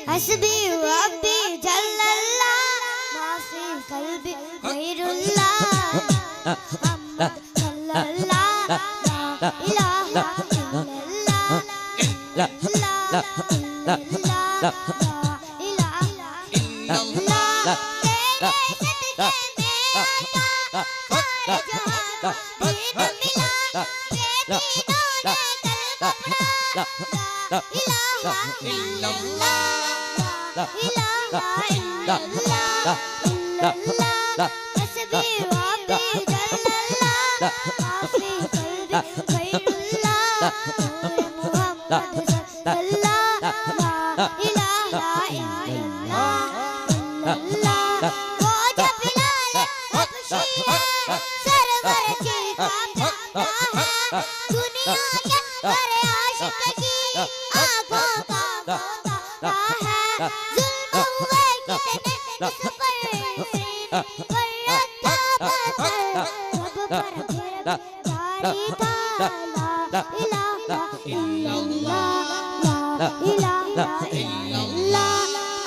हस्बी रब्बी जल्लल्लाह माफी कल्बी गैरुल्लाह मोहम्मद सल्लल्लाह ला इलाहा इल्लल्लाह ला इलाहा इल्लल्लाह तेरे सदके में आता सारे जहां दीन मिला ये तीनों ने कल पढ़ा ला इलाहा इल्लल्लाह ला इलाहा इल्लल्लाह इल्लल्लाह हस्बी रब्बी जल्लल्लाह माफी कल्बी गैरुल्लाह मोहम्मद सल्लल्लाह ला इलाहा इल्लल्लाह इल्लल्लाह वो जब बिलाल हबशी है सरवर जी का प्यारा है दुनिया के हर आशिक की आंखों का मोहताज है जुल्म हुए कितने इस पर अता पत्थर सब पर गिरफ्तारी था ला इलाहा इल्लल्लाह ला इलाहा इल्लल्लाह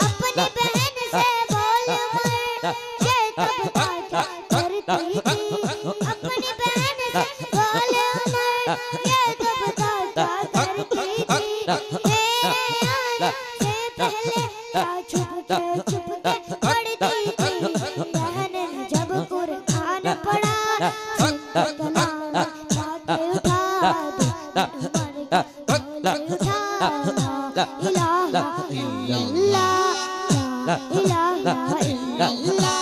अपनी बहन से बोल मर ये तब क्या करती थी अपनी बहन से बोल मर ये तब क्या करती थी तेरे आने से पहले क्या छुप के पढ़ती थी बहन ने जब कुरान पढ़ा कलाम बातें उठा दो मर के बोले उठा ला इलाहा इल्लल्लाह ला इलाहा इल्लल्लाह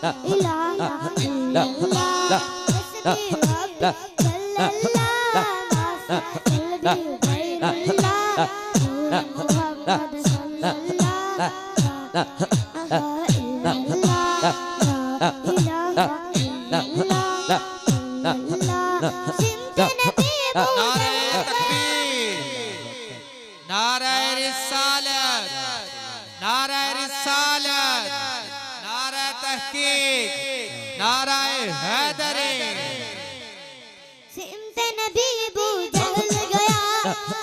ला इलाहा इल्लल्लाह हस्बी रब्बी जल्लल्लाह माफी कल्बी गैरुल्लाह मोहम्मद सल्लल्लाह ला इलाहा इल्लल्लाह ला इलाहा इल्लल्लाह सिमत नबी नारे तकबीर, नारे रिसालत, नारे रिसालत, नारे तहकीक, नारे हैदरी। सिमत नबी बू जल गया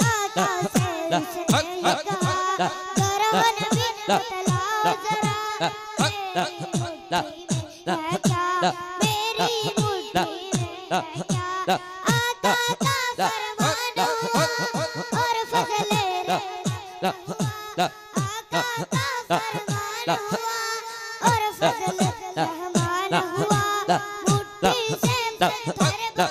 आका से उसने कहा करो नबी बतलाओ जरा मेरी मुट्ठी में है क्या मेरी मुट्ठी में है क्या आका का फरमान हुआ और फजले रहमान आका का फरमान हुआ और फजले रहमान हुआ मुट्ठी से पत्थर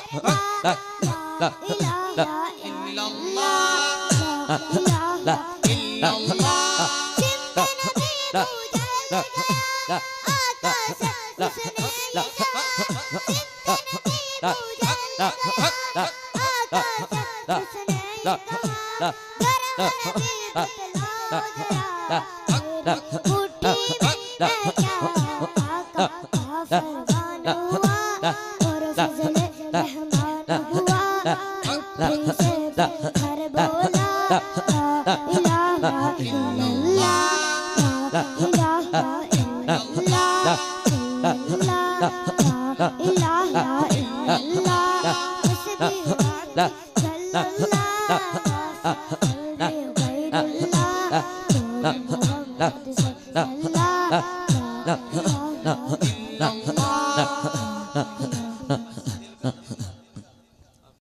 बनवा ला इलाहा इल्लल्लाह ला इलाहा इल्लल्लाह सिमत नबी बू जल गया आका से उसने ये कहा सिमत नबी बू जल गया आका से उसने ये कहा गरम नबी बतलाओ जरा मेरी मुट्ठी में है क्या आका का फरमान हुआ और फजले रहमान हुआ मुट्ठी से पत्थर बोला ला इलाहा इल्लल्लाह ला इलाहा इल्लल्लाह इल्लल्लाह ला इलाहा इल्लल्लाह हस्बी रब्बी जल्लल्लाह माफी कल्बी गैरुल्लाह मोहम्मद